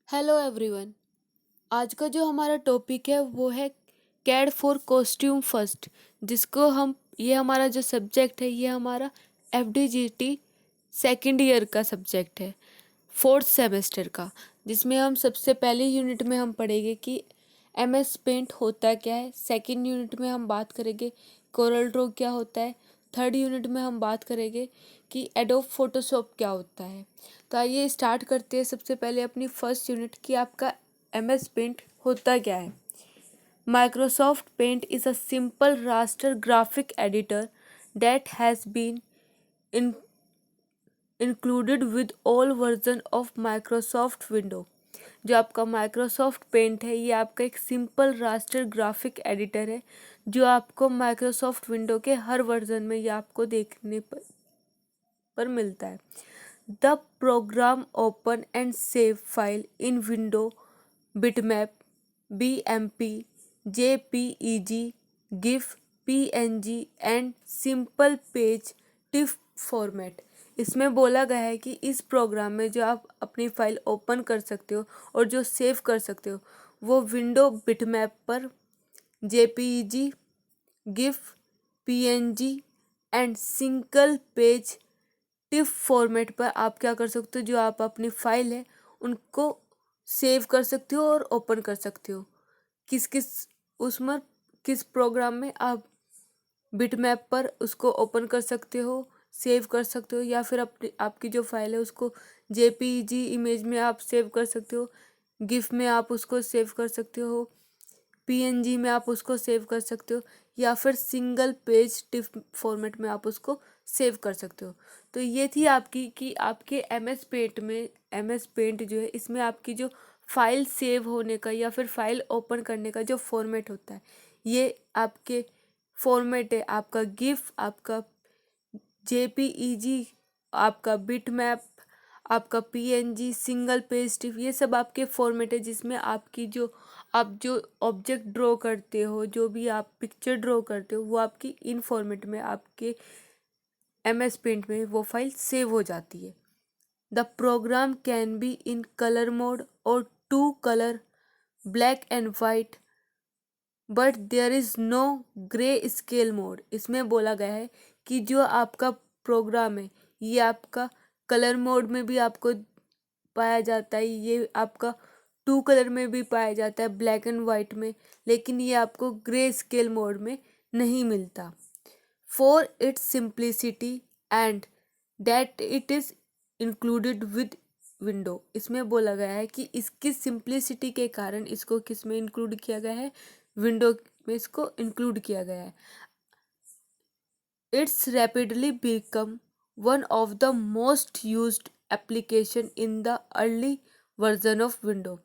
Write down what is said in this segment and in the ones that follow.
Hello everyone. आज का जो हमारा टॉपिक है वो है कैड फॉर कॉस्ट्यूम फर्स्ट, जिसको हम ये हमारा जो सब्जेक्ट है ये हमारा एफडीजीटी सेकेंड ईयर का सब्जेक्ट है, फोर्थ सेमेस्टर का, जिसमें हम सबसे पहले यूनिट में हम पढ़ेंगे कि एमएस पेंट होता क्या है। सेकेंड यूनिट में हम बात करेंगे कोरल ड्रॉ क्या होता है। थर्ड यूनिट में हम बात करेंगे कि एडोब फोटोशॉप क्या होता है। तो आइए स्टार्ट करते हैं सबसे पहले अपनी फर्स्ट यूनिट कि आपका एमएस पेंट होता क्या है। Microsoft paint is a simple raster graphic editor that has been included with all version of Microsoft window. जो आपका माइक्रोसॉफ्ट पेंट है ये आपका एक सिंपल रास्टर ग्राफिक एडिटर है जो आपको माइक्रोसॉफ्ट विंडो के हर वर्जन में ये आपको देखने पर मिलता है। The program open and save file in window bitmap BMP JPEG GIF PNG and simple page TIFF format. इसमें बोला गया है कि इस प्रोग्राम में जो आप अपनी फाइल ओपन कर सकते हो और जो सेव कर सकते हो वो विंडो बिटमैप पर JPEG GIF PNG and single page TIFF format पर आप क्या कर सकते हो, जो आप अपनी फाइल है उनको सेव कर सकते हो और ओपन कर सकते हो। किस किस उसमें किस प्रोग्राम में आप बिटमैप पर उसको ओपन कर सकते हो, सेव कर सकते हो, या फिर अपनी आपकी जो फाइल है उसको JPEG इमेज में आप सेव कर सकते हो, गिफ में आप उसको सेव कर सकते हो, PNG में आप उसको सेव कर सकते हो, या फिर सिंगल पेज टिफ फॉर्मेट में आप उसको सेव कर सकते हो। तो ये थी आपकी कि आपके एमएस पेंट जो है इसमें आपकी जो फाइल सेव होने का या फिर फाइल ओपन करने का जो फॉर्मेट होता है ये आपके फॉर्मेट है। आपका गिफ, आपका JPEG, आपका बिटमैप, आपका PNG, सिंगल पेज टिफ, ये सब आपके फॉर्मेट है जिसमें आपकी जो आप जो ऑब्जेक्ट ड्रॉ करते हो, जो भी आप पिक्चर ड्रॉ करते हो वो आपकी इन फॉर्मेट में आपके MS पेंट में वो फाइल सेव हो जाती है। The program can be in colour mode और two colour black and white but there is no grey scale mode. इसमें बोला गया है कि जो आपका प्रोग्राम है ये आपका कलर मोड में भी आपको पाया जाता है, ये आपका टू कलर में भी पाया जाता है, ब्लैक एंड वाइट में, लेकिन ये आपको ग्रे स्केल मोड में नहीं मिलता। For its simplicity and that it is included with window. इसमें बोला गया है कि इसकी सिंप्लिसिटी के कारण इसको किस में इंक्लूड किया गया है, विंडो में इसको इंक्लूड किया गया है। It's rapidly become one of the most used application in the early version of window.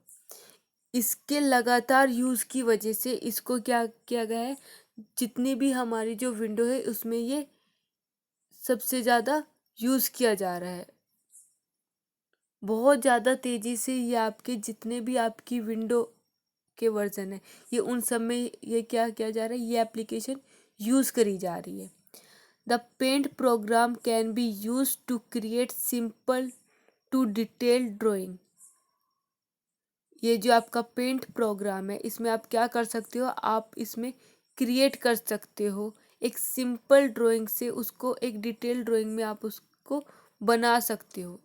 इसके लगातार यूज़ की वजह से इसको क्या किया गया है, जितनी भी हमारी जो विंडो है उसमें ये सबसे ज़्यादा यूज़ किया जा रहा है। बहुत ज़्यादा तेज़ी से ये आपके जितने भी आपकी विंडो के वर्जन है ये उन सब में ये क्या किया जा रहा है, ये एप्लीकेशन यूज़ करी जा रही है। The paint program can be use to create simple to detailed drawing. ये जो आपका पेंट प्रोग्राम है इसमें आप क्या कर सकते हो, आप इसमें क्रिएट कर सकते हो एक सिंपल ड्राइंग से उसको एक डिटेल ड्राइंग में आप उसको बना सकते हो।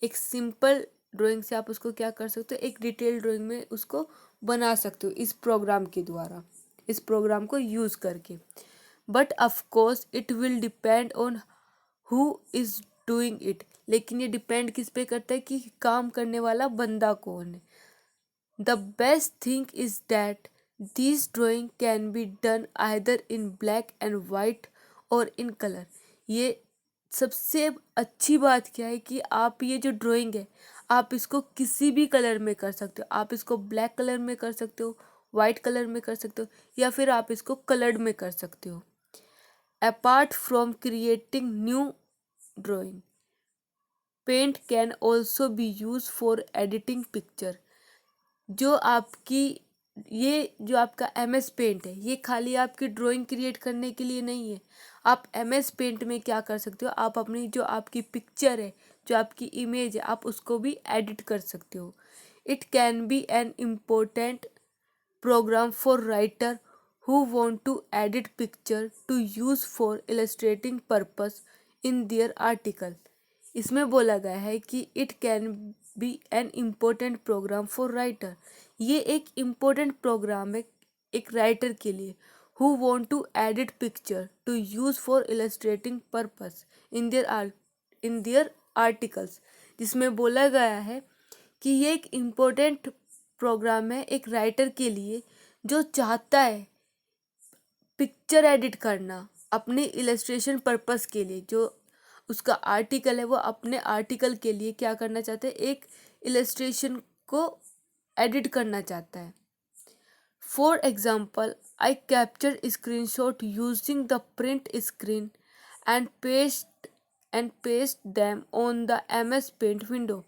एक सिंपल ड्राइंग से आप उसको क्या कर सकते हो, एक डिटेल ड्राइंग में उसको बना सकते हो इस प्रोग्राम के द्वारा, इस प्रोग्राम को यूज़ करके। But of course it will depend on who is doing it. लेकिन ये डिपेंड किस पे करता है कि काम करने वाला बंदा कौन है। The best thing is that these drawing can be done either in black and white or in color। ये सबसे अच्छी बात क्या है कि आप ये जो ड्राइंग है आप इसको किसी भी कलर में कर सकते हो। आप इसको ब्लैक कलर में कर सकते हो, वाइट कलर में कर सकते हो, या फिर आप इसको कलर्ड में कर सकते हो। Apart from creating new drawing, paint can also be use for editing picture. जो आपकी ये जो आपका MS पेंट है ये खाली आपकी ड्राइंग क्रिएट करने के लिए नहीं है। आप MS पेंट में क्या कर सकते हो, आप अपनी जो आपकी पिक्चर है जो आपकी इमेज है आप उसको भी एडिट कर सकते हो। It can be an important program for writer who want to edit picture to use for illustrating purpose in their article। इसमें बोला गया है कि it can be an important program for writer, ये एक इम्पोर्टेंट प्रोग्राम है एक writer के लिए, who want to edit picture to use for illustrating purpose in their articles. जिसमें बोला गया है कि ये एक इम्पोर्टेंट प्रोग्राम है एक राइटर के लिए जो चाहता है पिक्चर एडिट करना अपने इलस्ट्रेशन पर्पस के लिए, जो उसका आर्टिकल है वो अपने आर्टिकल के लिए क्या करना चाहता है, एक इलस्ट्रेशन को एडिट करना चाहता है। For example, I capture screenshot using the print screen and paste them on the MS paint window.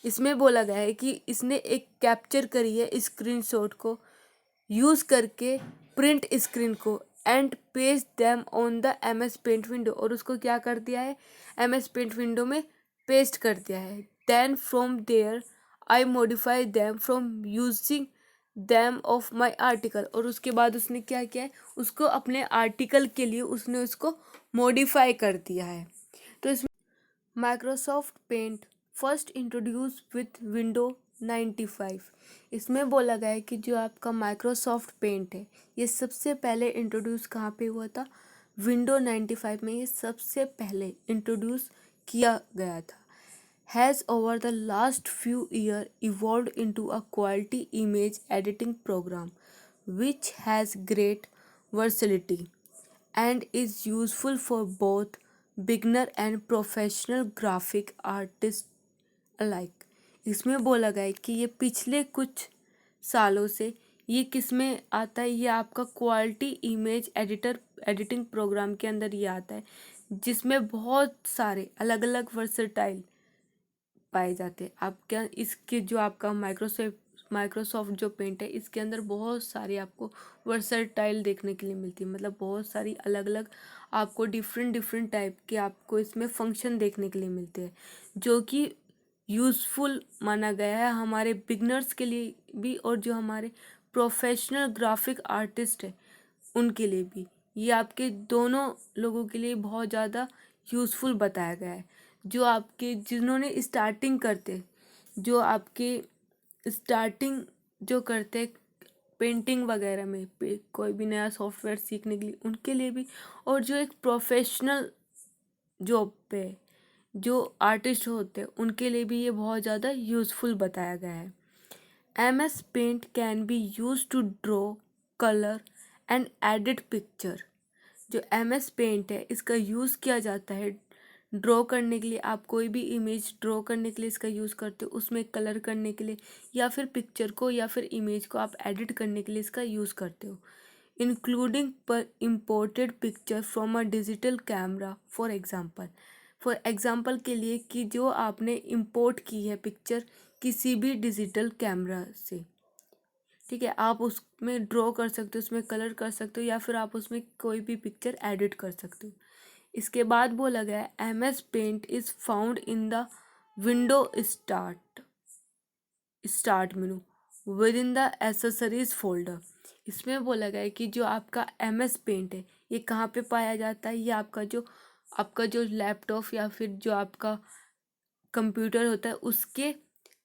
इसमें बोला गया है कि इसने एक कैप्चर करी है स्क्रीनशॉट को यूज़ करके प्रिंट स्क्रीन को and paste them on the MS paint window, और उसको क्या कर दिया है MS पेंट विंडो में पेस्ट कर दिया है। Then from there I modify them from using them of my article, और उसके बाद उसने क्या किया है उसको अपने आर्टिकल के लिए उसने उसको मॉडिफाई कर दिया है। तो इसमें Microsoft paint first introduce with window 95। इसमें बोला गया है कि जो आपका माइक्रोसॉफ्ट पेंट है ये सबसे पहले इंट्रोड्यूस कहाँ पे हुआ था, विंडो 95 में ये सबसे पहले इंट्रोड्यूस किया गया था। Has over the last few year evolve into a quality image editing program which has great versatility and is useful for both beginner and professional graphic artists alike। इसमें बोला गया है कि ये पिछले कुछ सालों से ये किस में आता है, ये आपका क्वालिटी इमेज एडिटिंग प्रोग्राम के अंदर ये आता है जिसमें बहुत सारे अलग अलग वर्सेटाइल पाए जाते हैं। आप क्या इसके जो आपका माइक्रोसॉफ्ट जो पेंट है इसके अंदर बहुत सारी आपको वर्सटाइल देखने के लिए मिलती है, मतलब बहुत सारी अलग अलग आपको डिफरेंट टाइप के आपको इसमें फंक्शन देखने के लिए मिलते हैं जो कि यूज़फुल माना गया है हमारे बिगनर्स के लिए भी और जो हमारे प्रोफेशनल ग्राफिक आर्टिस्ट है उनके लिए भी। ये आपके दोनों लोगों के लिए बहुत ज़्यादा यूज़फुल बताया गया है। जो आपके जिन्होंने स्टार्टिंग करते जो आपके स्टार्टिंग जो करते हैं पेंटिंग वगैरह में कोई भी नया सॉफ्टवेयर सीखने के लिए उनके लिए भी, और जो एक प्रोफेशनल जॉब पे जो आर्टिस्ट होते हैं उनके लिए भी ये बहुत ज़्यादा यूज़फुल बताया गया है। MS paint can be use to draw colour and edit picture. जो MS पेंट है इसका यूज़ किया जाता है ड्रॉ करने के लिए, आप कोई भी इमेज ड्रॉ करने के लिए इसका यूज़ करते हो, उसमें कलर करने के लिए या फिर पिक्चर को या फिर इमेज को आप एडिट करने के लिए इसका यूज़ करते हो, इंक्लूडिंग पर imported picture from a digital camera. For example के लिए कि जो आपने इंपोर्ट की है पिक्चर किसी भी डिजिटल कैमरा से, ठीक है, आप उसमें ड्रॉ कर सकते हो, उसमें कलर कर सकते हो या फिर आप उसमें कोई भी पिक्चर एडिट कर सकते हो। इसके बाद बोला गया है MS paint is found in the window start menu within the accessories folder. इसमें बोला गया है कि जो आपका MS पेंट है ये कहाँ पे पाया जाता है, ये आपका जो लैपटॉप या फिर जो आपका कंप्यूटर होता है उसके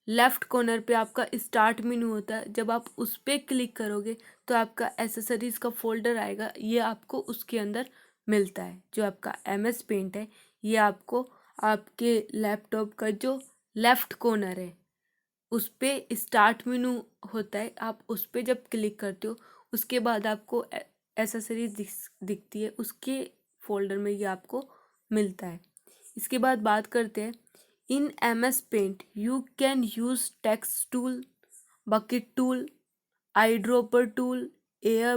लेफ़्ट कॉर्नर पे आपका स्टार्ट मेनू होता है। जब आप उस पर क्लिक करोगे तो आपका एसेसरीज का फोल्डर आएगा, ये आपको उसके अंदर मिलता है। जो आपका MS पेंट है ये आपको आपके लैपटॉप का जो लेफ़्ट कॉर्नर है उस पर स्टार्ट मेनू होता है, आप उस पर जब क्लिक करते हो उसके बाद आपको एसेसरीज दिखती है, उसके फोल्डर में ये आपको मिलता है। इसके बाद बात करते हैं in MS paint you can use text tool, bucket tool, eye dropper tool, air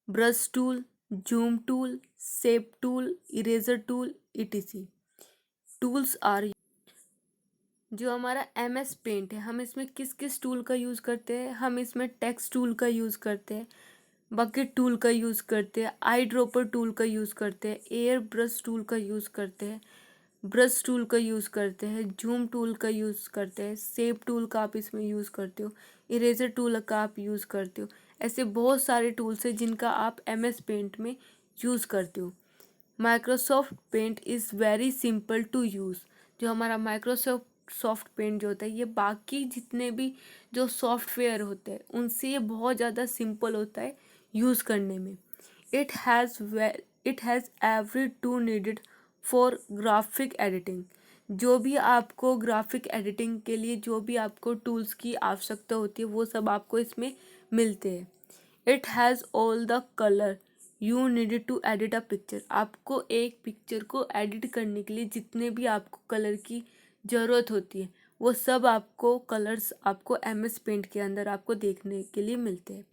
brush tool, zoom tool, shape tool, eraser tool etc। Tools are जो हमारा MS पेंट है हम इसमें किस किस टूल का यूज़ करते हैं, हम इसमें टेक्स्ट टूल का यूज़ करते हैं, बकेट टूल का यूज़ करते हैं, आई ड्रॉपर टूल का यूज़ करते हैं, एयर ब्रश टूल का यूज़ करते हैं, ब्रश टूल का यूज़ करते हैं, जूम टूल का यूज़ करते हैं, शेप टूल का आप इसमें यूज़ करते हो, इरेजर टूल का आप यूज़ करते हो। ऐसे बहुत सारे टूल्स हैं जिनका आप MS पेंट में यूज़ करते हो। Microsoft paint is very simple to use. जो हमारा माइक्रोसॉफ्ट पेंट जो होता है, ये बाकी जितने भी जो सॉफ्टवेयर होते हैं उनसे ये बहुत ज़्यादा सिंपल होता है यूज़ करने में। It has every tool needed for graphic editing. जो भी आपको ग्राफिक एडिटिंग के लिए जो भी आपको टूल्स की आवश्यकता होती है वो सब आपको इसमें मिलते हैं। It has all the colour you needed to edit a picture. आपको एक पिक्चर को एडिट करने के लिए जितने भी आपको कलर की ज़रूरत होती है वो सब आपको कलर्स आपको MS पेंट के अंदर आपको देखने के लिए मिलते हैं।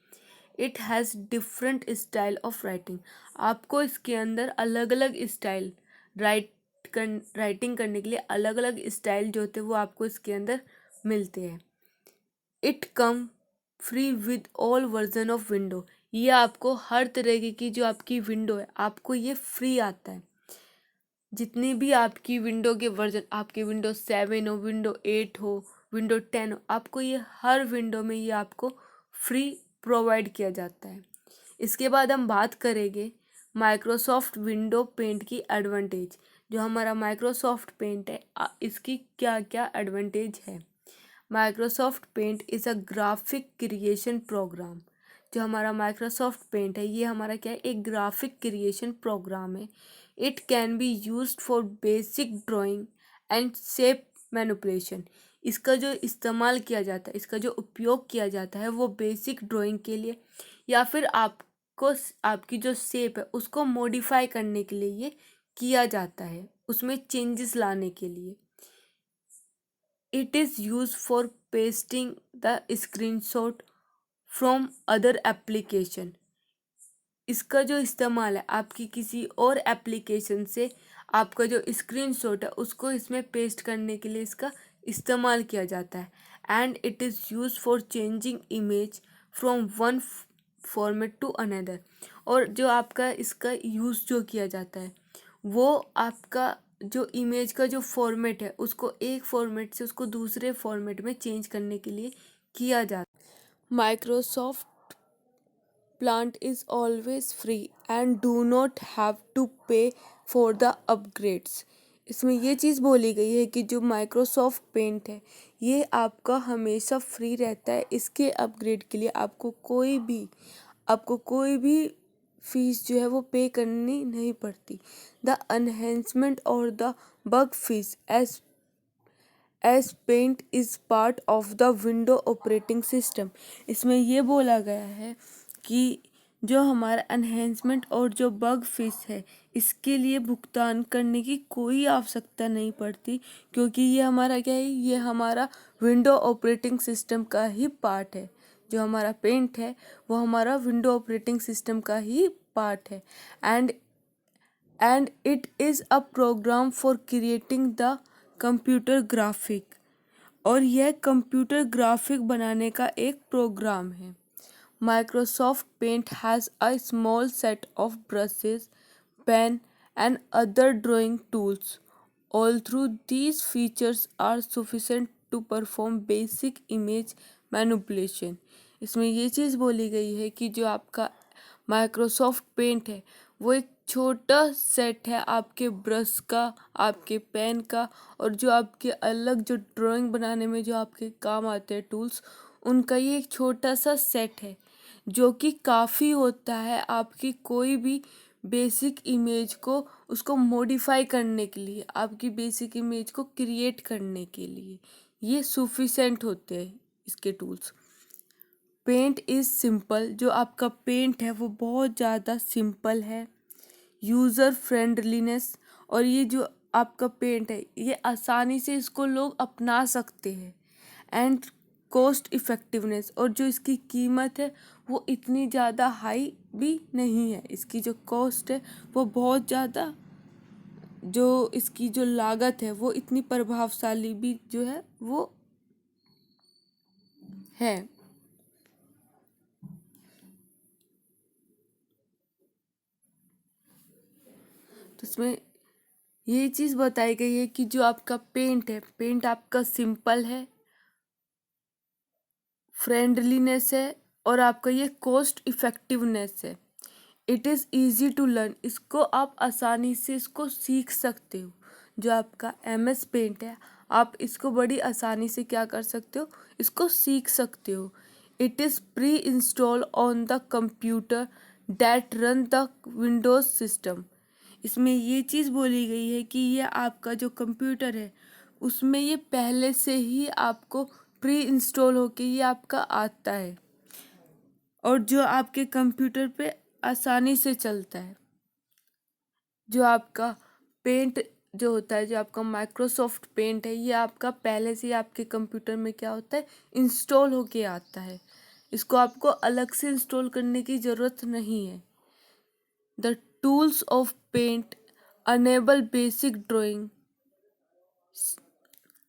It has different style of writing. आपको इसके अंदर अलग अलग स्टाइल राइटिंग करने के लिए अलग अलग स्टाइल जो होते हैं वो आपको इसके अंदर मिलते हैं। It come free with all version of window. ये आपको हर तरीके की जो आपकी विंडो है आपको ये फ्री आता है। जितनी भी आपकी विंडो के वर्जन, आपकी विंडो 7 हो, विंडो 8 हो, विंडो 10 हो, आपको ये हर विंडो में ये आपको फ्री प्रोवाइड किया जाता है। इसके बाद हम बात करेंगे माइक्रोसॉफ्ट विंडो पेंट की एडवांटेज। जो हमारा माइक्रोसॉफ्ट पेंट है इसकी क्या क्या एडवांटेज है। Microsoft paint is a graphic creation program. जो हमारा माइक्रोसॉफ्ट पेंट है ये हमारा क्या है, एक ग्राफिक क्रिएशन प्रोग्राम है। It can be used for basic drawing and shape manipulation. इसका जो इस्तेमाल किया जाता है, इसका जो उपयोग किया जाता है वो बेसिक ड्राइंग के लिए या फिर आपको आपकी जो शेप है उसको मॉडिफाई करने के लिए ये किया जाता है, उसमें चेंजेस लाने के लिए। It is use for pasting the screenshot from other application. इसका जो इस्तेमाल है आपकी किसी और एप्लीकेशन से आपका जो स्क्रीनशॉट है उसको इसमें पेस्ट करने के लिए इसका इस्तेमाल किया जाता है। And it is use for changing image from one format to another. और जो आपका इसका यूज़ जो किया जाता है वो आपका जो इमेज का जो फॉर्मेट है उसको एक फॉर्मेट से उसको दूसरे फॉर्मेट में चेंज करने के लिए किया जाता है। Microsoft plant is always free and do not have to pay for the upgrades। इसमें ये चीज़ बोली गई है कि जो माइक्रोसॉफ्ट पेंट है ये आपका हमेशा फ्री रहता है। इसके अपग्रेड के लिए आपको कोई भी फीस जो है वो पे करनी नहीं पड़ती। द एनहेंसमेंट और the bug fixes as paint is part of the window operating system. इसमें ये बोला गया है कि जो हमारा एनहेंसमेंट और जो बग फीस है इसके लिए भुगतान करने की कोई आवश्यकता नहीं पड़ती, क्योंकि ये हमारा क्या है, ये हमारा विंडो ऑपरेटिंग सिस्टम का ही पार्ट है। जो हमारा पेंट है वो हमारा विंडो ऑपरेटिंग सिस्टम का ही पार्ट है। And it is a program for creating the computer graphic. और यह कंप्यूटर ग्राफिक बनाने का एक प्रोग्राम है। Microsoft paint has a small set of brushes, pen and other drawing tools. Although these features are sufficient to perform basic image manipulation. इसमें ये चीज़ बोली गई है कि जो आपका माइक्रोसॉफ्ट पेंट है वो एक छोटा सेट है आपके ब्रश का, आपके पेन का, और जो आपके अलग जो ड्राइंग बनाने में जो आपके काम आते हैं टूल्स, उनका ये एक छोटा सा सेट है जो कि काफ़ी होता है आपकी कोई भी बेसिक इमेज को उसको मॉडिफाई करने के लिए, आपकी बेसिक इमेज को क्रिएट करने के लिए ये सफिशेंट होते हैं इसके टूल्स। Paint is simple. जो आपका पेंट है वो बहुत ज़्यादा सिंपल है। यूज़र फ्रेंडलीनेस, और ये जो आपका पेंट है ये आसानी से इसको लोग अपना सकते हैं। एंड कॉस्ट इफ़ेक्टिवनेस, और जो इसकी कीमत है वो इतनी ज़्यादा हाई भी नहीं है। इसकी जो कॉस्ट है वो बहुत ज़्यादा, जो इसकी जो लागत है वो इतनी प्रभावशाली भी जो है वो है। तो इसमें ये चीज़ बताई गई है कि जो आपका पेंट है, पेंट आपका सिंपल है, फ्रेंडलीनेस है और आपका ये कॉस्ट इफेक्टिवनेस है। It is easy to learn, इसको आप आसानी से इसको सीख सकते हो। जो आपका MS पेंट है, आप इसको बड़ी आसानी से क्या कर सकते हो, इसको सीख सकते हो। It is pre install on the computer that run the Windows system. इसमें ये चीज़ बोली गई है कि ये आपका जो कंप्यूटर है उसमें ये पहले से ही आपको प्री इंस्टॉल होके ये आपका आता है और जो आपके कंप्यूटर पे आसानी से चलता है। जो आपका पेंट जो होता है, जो आपका माइक्रोसॉफ्ट पेंट है, ये आपका पहले से ही आपके कंप्यूटर में क्या होता है, इंस्टॉल होके आता है। इसको आपको अलग से इंस्टॉल करने की ज़रूरत नहीं है। The tools of paint enable basic drawing.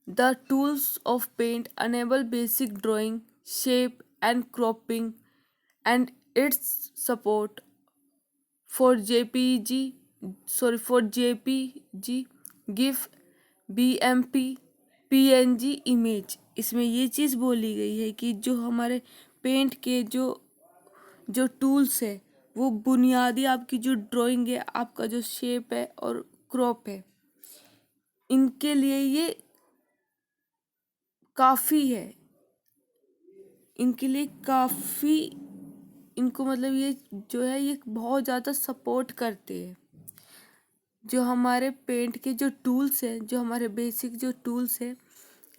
The tools of paint enable basic drawing, shape and cropping, and its support for JPG, GIF, BMP, PNG image. इसमें ये चीज़ बोली गई है कि जो हमारे पेंट के जो जो टूल्स है वो बुनियादी आपकी जो ड्राइंग है, आपका जो शेप है और क्रॉप है, इनके लिए ये काफ़ी है। इनके लिए काफ़ी, इनको मतलब ये जो है ये बहुत ज़्यादा सपोर्ट करते हैं। जो हमारे पेंट के जो टूल्स हैं, जो हमारे बेसिक जो टूल्स हैं,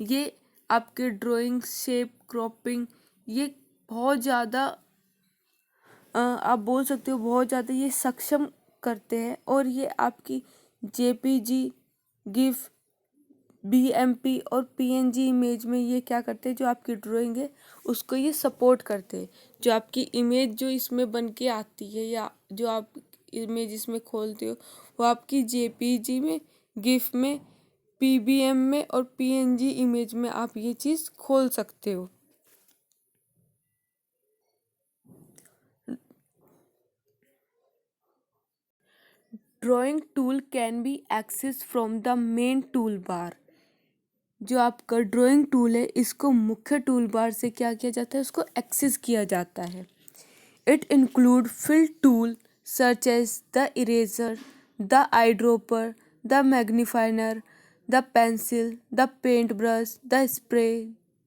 ये आपके ड्राइंग, शेप, क्रॉपिंग, ये बहुत ज़्यादा आप बोल सकते हो बहुत ज़्यादा ये सक्षम करते हैं। और ये आपकी JPG, गिफ, BMP और PNG इमेज में ये क्या करते हैं, जो आपकी ड्राइंग है उसको ये सपोर्ट करते हैं। जो आपकी इमेज जो इसमें बन के आती है या जो आप इमेज इसमें खोलते हो वो आपकी JPG में, गिफ में, PBM में और PNG इमेज में आप ये चीज़ खोल सकते हो। Drawing tool can be access from the main tool bar. जो आपका ड्राइंग टूल है इसको मुख्य टूल बार से क्या किया जाता है, उसको एक्सेस किया जाता है। It include fill tool such as the eraser, the eyedropper, the magnifier, the pencil, the paintbrush, the spray,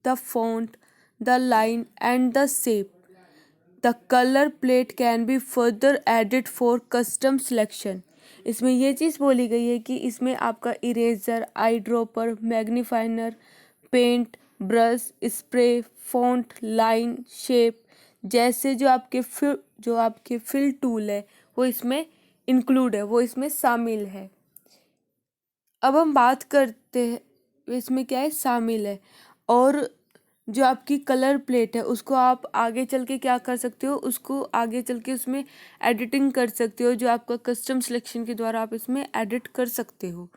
the font, the line and the shape. The color plate can be further added for custom selection. इसमें ये चीज़ बोली गई है कि इसमें आपका eraser, eye dropper, magnifier, paint, brush, spray, font, line, shape जैसे जो आपके फिल टूल है वो इसमें इंक्लूड है, वो इसमें शामिल है। अब हम बात करते हैं इसमें क्या है, शामिल है। और जो आपकी कलर प्लेट है उसको आप आगे चल के क्या कर सकते हो, उसको आगे चल के उसमें एडिटिंग कर सकते हो। जो आपका कस्टम सिलेक्शन के द्वारा आप इसमें एडिट कर सकते हो।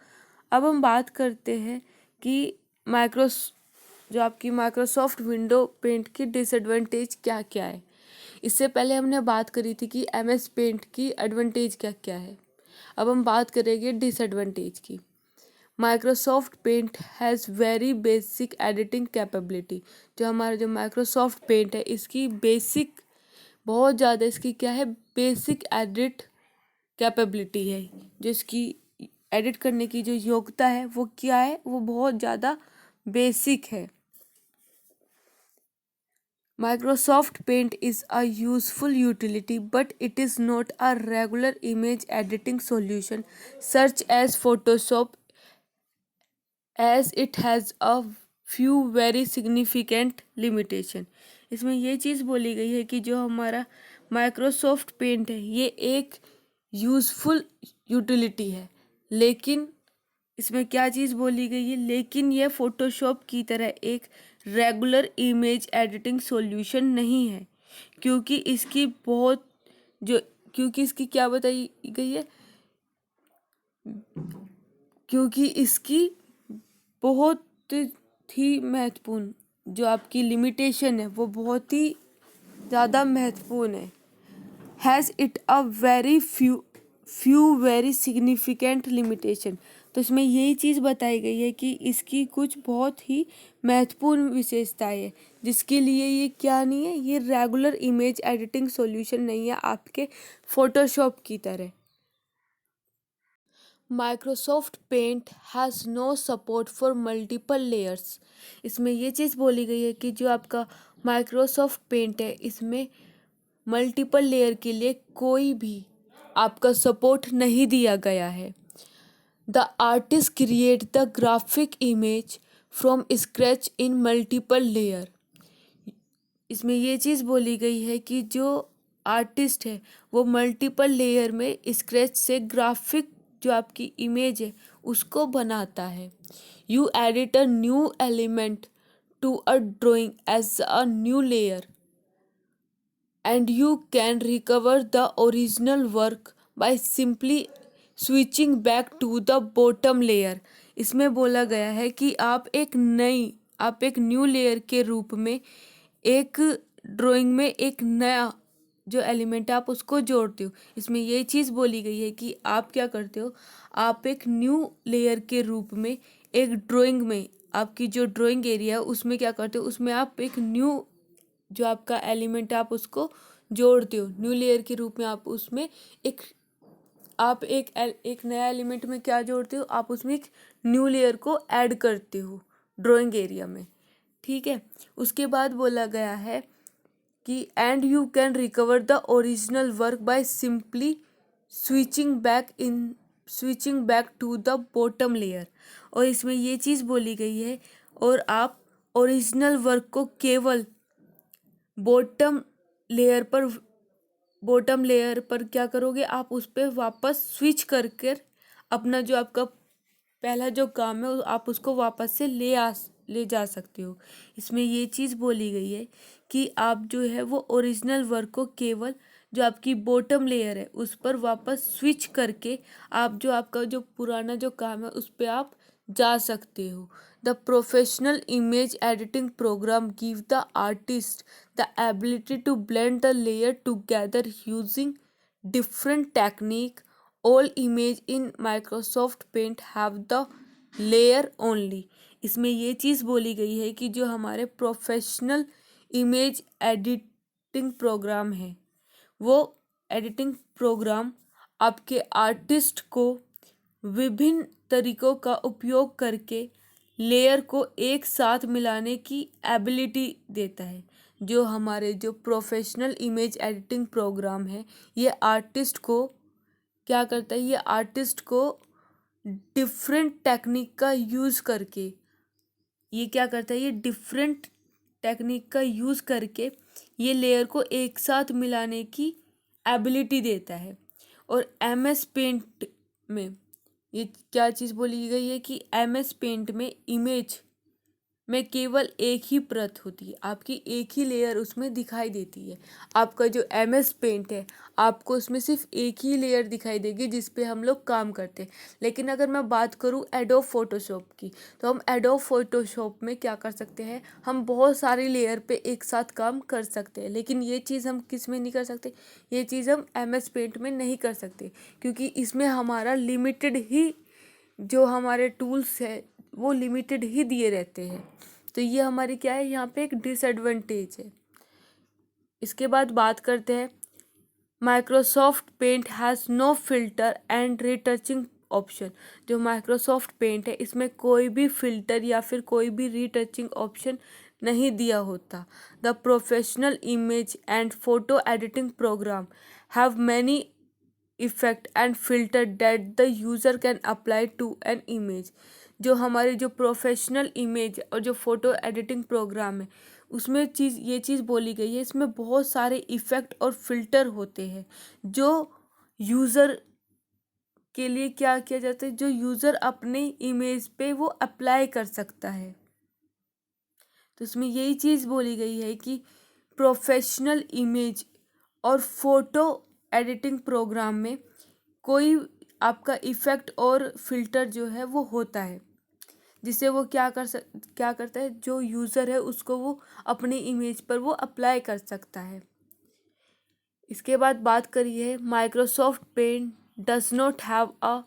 अब हम बात करते हैं कि जो आपकी माइक्रोसॉफ्ट विंडो पेंट की डिसएडवांटेज क्या क्या है। इससे पहले हमने बात करी थी कि MS पेंट की एडवांटेज क्या क्या है। अब हम बात करेंगे डिसएडवांटेज की। Microsoft paint has very basic editing capability. जो हमारा जो माइक्रोसॉफ्ट पेंट है इसकी बेसिक बहुत ज़्यादा इसकी क्या है, बेसिक एडिट कैपेबिलिटी है। जो इसकी एडिट करने की जो योग्यता है वो क्या है, वो बहुत ज़्यादा बेसिक है। Microsoft Paint is a useful utility, but it is not a regular image editing solution such as Photoshop, as it has a few very significant limitation. इसमें ये चीज़ बोली गई है कि जो हमारा माइक्रोसॉफ्ट पेंट है ये एक यूज़फुल यूटिलिटी है, लेकिन इसमें क्या चीज़ बोली गई है, लेकिन यह फोटोशॉप की तरह एक रेगुलर इमेज एडिटिंग सॉल्यूशन नहीं है, क्योंकि इसकी क्या बताई गई है, क्योंकि इसकी बहुत ही महत्वपूर्ण जो आपकी लिमिटेशन है वो बहुत ही ज़्यादा महत्वपूर्ण है। Has it a very few very significant limitation. तो इसमें यही चीज़ बताई गई है कि इसकी कुछ बहुत ही महत्वपूर्ण विशेषताएं है, जिसके लिए ये क्या नहीं है, ये रेगुलर इमेज एडिटिंग सॉल्यूशन नहीं है आपके फोटोशॉप की तरह। Microsoft paint has no support for multiple layers. इसमें ये चीज़ बोली गई है कि जो आपका माइक्रोसॉफ्ट पेंट है इसमें मल्टीपल लेयर के लिए कोई भी आपका सपोर्ट नहीं दिया गया है। The artist create the graphic image from scratch in multiple layer. इसमें ये चीज़ बोली गई है कि जो आर्टिस्ट है वो मल्टीपल लेयर में स्क्रैच से ग्राफिक जो आपकी इमेज है उसको बनाता है। You edit a new element to a drawing as a new layer and you can recover the original work by simply switching back to the bottom layer। इसमें बोला गया है कि आप एक न्यू लेयर के रूप में एक ड्राइंग में एक नया जो एलिमेंट है आप उसको जोड़ते हो। इसमें ये चीज़ बोली गई है कि आप क्या करते हो, आप एक न्यू लेयर के रूप में एक ड्राइंग में आपकी जो ड्राइंग एरिया है उसमें क्या करते हो, उसमें आप एक न्यू जो आपका एलिमेंट है आप उसको जोड़ते हो। न्यू लेयर के रूप में आप उसमें एक नया एलिमेंट में क्या जोड़ते हो, आप उसमें एक न्यू लेयर को ऐड करते हो ड्राइंग एरिया में। ठीक है, उसके बाद बोला गया है कि and you can recover the original work by simply switching back to the bottom layer. और इसमें ये चीज़ बोली गई है और आप ओरिजिनल वर्क को केवल बॉटम लेयर पर क्या करोगे, आप उस पर वापस स्विच करके अपना जो आपका पहला जो काम है आप उसको वापस से ले जा सकते हो। इसमें ये चीज़ बोली गई है कि आप जो है वो ओरिजिनल वर्क को केवल जो आपकी बॉटम लेयर है उस पर वापस स्विच करके आप जो आपका जो पुराना जो काम है उस पर आप जा सकते हो। The professional image editing programme give the artist the ability to blend the layer together using different technique। all image in Microsoft Paint have the layer only। इसमें ये चीज़ बोली गई है कि जो हमारे प्रोफेशनल इमेज एडिटिंग प्रोग्राम है वो एडिटिंग प्रोग्राम आपके आर्टिस्ट को विभिन्न तरीकों का उपयोग करके लेयर को एक साथ मिलाने की एबिलिटी देता है। जो हमारे जो प्रोफेशनल इमेज एडिटिंग प्रोग्राम है ये आर्टिस्ट को क्या करता है, ये आर्टिस्ट को डिफरेंट टेक्निक का यूज़ करके ये डिफरेंट टेक्निक का यूज़ करके ये लेयर को एक साथ मिलाने की एबिलिटी देता है। और एमएस पेंट में ये क्या चीज़ बोली गई है कि एमएस पेंट में इमेज में केवल एक ही परत होती है, आपकी एक ही लेयर उसमें दिखाई देती है। आपका जो एमएस पेंट है आपको उसमें सिर्फ एक ही लेयर दिखाई देगी जिस पे हम लोग काम करते हैं। लेकिन अगर मैं बात करूँ एडोब फोटोशॉप की, तो हम एडोब फोटोशॉप में क्या कर सकते हैं, हम बहुत सारी लेयर पे एक साथ काम कर सकते हैं। लेकिन ये चीज़ हम किस में नहीं कर सकते, ये चीज़ हम एमएस पेंट में नहीं कर सकते, क्योंकि इसमें हमारा लिमिटेड ही जो हमारे टूल्स है वो लिमिटेड ही दिए रहते हैं। तो ये हमारी क्या है, यहाँ पे एक डिसएडवांटेज है। इसके बाद बात करते हैं Microsoft paint has no filter and retouching option. जो माइक्रोसॉफ्ट पेंट है इसमें कोई भी फिल्टर या फिर कोई भी रीटचिंग ऑप्शन नहीं दिया होता। The professional image and photo editing program have many effect and filter that the user can apply to an image. जो हमारी जो प्रोफेशनल इमेज और जो फ़ोटो एडिटिंग प्रोग्राम है उसमें ये चीज़ बोली गई है, इसमें बहुत सारे इफ़ेक्ट और फिल्टर होते हैं जो यूज़र के लिए क्या किया जाता है, जो यूज़र अपने इमेज पे वो अप्लाई कर सकता है। तो इसमें यही चीज़ बोली गई है कि प्रोफेशनल इमेज और फोटो एडिटिंग प्रोग्राम में कोई आपका इफ़ेक्ट और फिल्टर जो है वो होता है जिससे वो क्या करता है, जो यूज़र है उसको वो अपनी इमेज पर वो अप्लाई कर सकता है। इसके बाद बात करिए Microsoft paint does not have a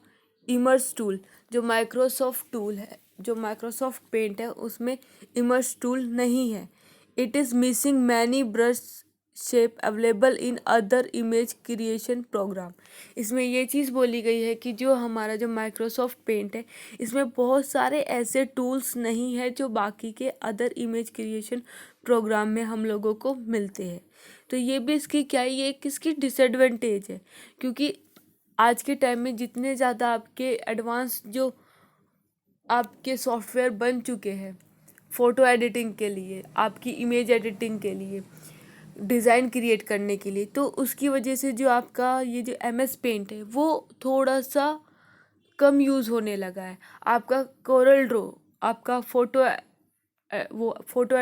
immerse tool, जो माइक्रोसॉफ्ट टूल है, जो माइक्रोसॉफ्ट पेंट है उसमें इमर्स टूल नहीं है। It is missing many brush shape available in other image creation program. इसमें ये चीज़ बोली गई है कि जो हमारा जो माइक्रोसॉफ्ट पेंट है इसमें बहुत सारे ऐसे टूल्स नहीं है जो बाकी के अदर इमेज क्रिएशन प्रोग्राम में हम लोगों को मिलते हैं। तो ये भी इसकी क्या है, ये किसकी डिसएडवांटेज है, क्योंकि आज के टाइम में जितने ज़्यादा आपके एडवांस जो आपके सॉफ्टवेयर बन चुके हैं फ़ोटो एडिटिंग के लिए, आपकी इमेज एडिटिंग के लिए, डिज़ाइन क्रिएट करने के लिए, तो उसकी वजह से जो आपका ये जो MS पेंट है वो थोड़ा सा कम यूज़ होने लगा है। आपका कोरल ड्रॉ, आपका वो फ़ोटो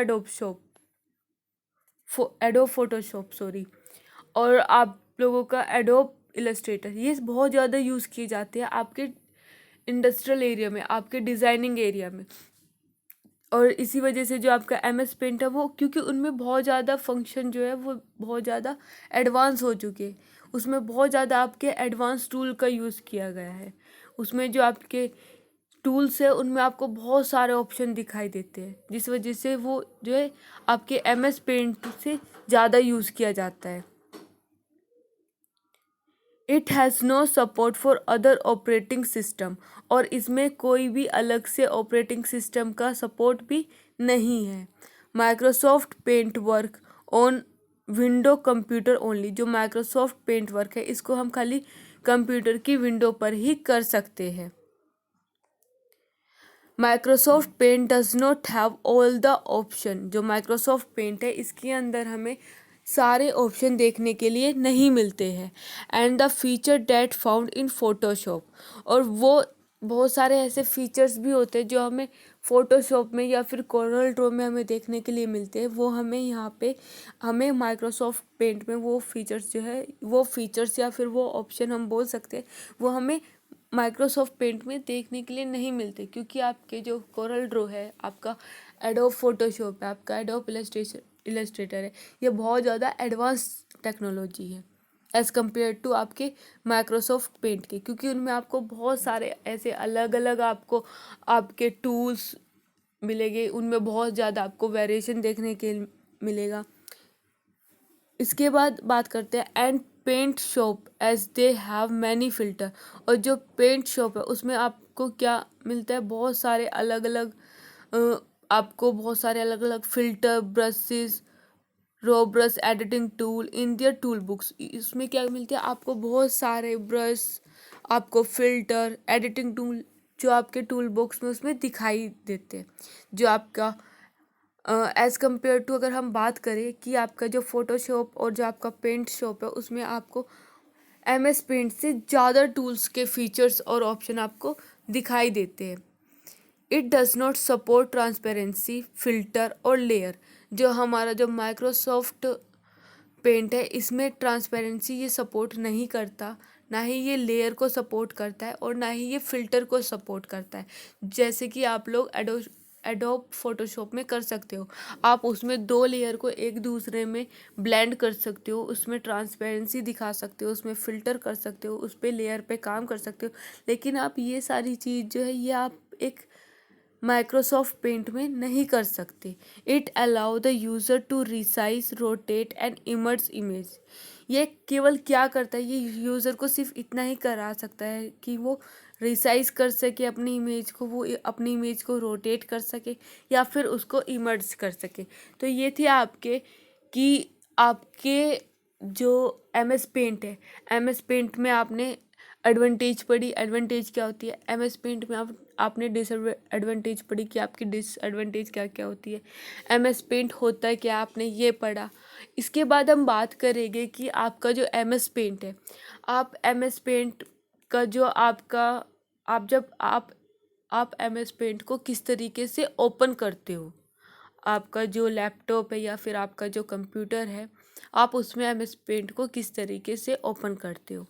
एडोब फोटोशॉप सॉरी, और आप लोगों का एडोब इलस्ट्रेटर, ये बहुत ज़्यादा यूज़ किए जाते हैं आपके इंडस्ट्रियल एरिया में, आपके डिज़ाइनिंग एरिया में। और इसी वजह से जो आपका MS पेंट है वो, क्योंकि उनमें बहुत ज़्यादा फंक्शन जो है वो बहुत ज़्यादा एडवांस हो चुके हैं, उसमें बहुत ज़्यादा आपके एडवांस टूल का यूज़ किया गया है। उसमें जो आपके टूल्स है उनमें आपको बहुत सारे ऑप्शन दिखाई देते हैं, जिस वजह से वो जो है आपके MS पेंट से ज़्यादा यूज़ किया जाता है। It has no support for other operating system, और इसमें कोई भी अलग से ऑपरेटिंग सिस्टम का सपोर्ट भी नहीं है। Microsoft paint work on window computer only, जो माइक्रोसॉफ्ट पेंट वर्क है इसको हम खाली कंप्यूटर की विंडो पर ही कर सकते हैं। Microsoft paint does not have all the option, जो माइक्रोसॉफ्ट पेंट है इसके अंदर हमें सारे ऑप्शन देखने के लिए नहीं मिलते हैं। And the feature that found in Photoshop, और वो बहुत सारे ऐसे फीचर्स भी होते हैं जो हमें फ़ोटोशॉप में या फिर कोरल ड्रॉ में हमें देखने के लिए मिलते हैं, वो हमें यहाँ पे हमें माइक्रोसॉफ्ट पेंट में वो फीचर्स जो है, वो फीचर्स या फिर वो ऑप्शन हम बोल सकते हैं, वो हमें माइक्रोसॉफ्ट पेंट में देखने के लिए नहीं मिलते, क्योंकि आपके जो कोरल ड्रॉ है, आपका एडोब फोटोशॉप है, आपका एडोब इलस्ट्रेटर है, ये बहुत ज़्यादा एडवांस टेक्नोलॉजी है एज़ कम्पेयर टू आपके माइक्रोसॉफ्ट पेंट के, क्योंकि उनमें आपको बहुत सारे ऐसे अलग अलग आपको आपके टूल्स मिलेंगे, उनमें बहुत ज़्यादा आपको वेरिएशन देखने के मिलेगा। इसके बाद बात करते हैं and paint shop as they have many filter, और जो पेंट शॉप है उसमें आपको क्या मिलता है, बहुत सारे अलग अलग आपको बहुत सारे अलग अलग filter, brushes, row brush editing tool in their tool books. इसमें क्या मिलते हैं आपको, बहुत सारे ब्रश, आपको फ़िल्टर, एडिटिंग टूल जो आपके टूल बॉक्स में उसमें दिखाई देते हैं। जो आपका एज़ कम्पेयर टू अगर हम बात करें कि आपका जो फ़ोटोशॉप और जो आपका पेंट शॉप है उसमें आपको MS पेंट से ज़्यादा टूल्स के फीचर्स और ऑप्शन आपको दिखाई देते हैं। It does not support transparency, filter और लेयर, जो हमारा जो माइक्रोसॉफ्ट पेंट है इसमें ट्रांसपेरेंसी ये सपोर्ट नहीं करता, ना ही ये लेयर को सपोर्ट करता है और ना ही ये फ़िल्टर को सपोर्ट करता है। जैसे कि आप लोग एडोब फोटोशॉप में कर सकते हो, आप उसमें दो लेयर को एक दूसरे में ब्लेंड कर सकते हो, उसमें ट्रांसपेरेंसी दिखा सकते हो, उसमें फ़िल्टर कर सकते हो, उस पर लेयर पे काम कर सकते हो, लेकिन आप ये सारी चीज़ जो है ये आप एक माइक्रोसॉफ्ट पेंट में नहीं कर सकते। It allow the user to resize, rotate and emerge image. ये केवल क्या करता है, ये यूज़र को सिर्फ इतना ही करा सकता है कि वो रिसाइज कर सके अपनी इमेज को, वो अपनी इमेज को रोटेट कर सके या फिर उसको इमर्ज कर सके। तो ये थे आपके कि आपके जो MS पेंट है, MS पेंट में आपने एडवांटेज पढ़ी, एडवांटेज क्या होती है, MS पेंट में आपने डिसएडवांटेज पढ़ी कि आपकी डिसएडवांटेज क्या क्या होती है, MS पेंट होता है क्या, आपने ये पढ़ा। इसके बाद हम बात करेंगे कि आपका जो MS पेंट है, आप MS पेंट का जो आपका आप जब आप MS पेंट को किस तरीके से ओपन करते हो, आपका जो लैपटॉप है या फिर आपका जो कंप्यूटर है, आप उसमें MS पेंट को किस तरीके से ओपन करते हो।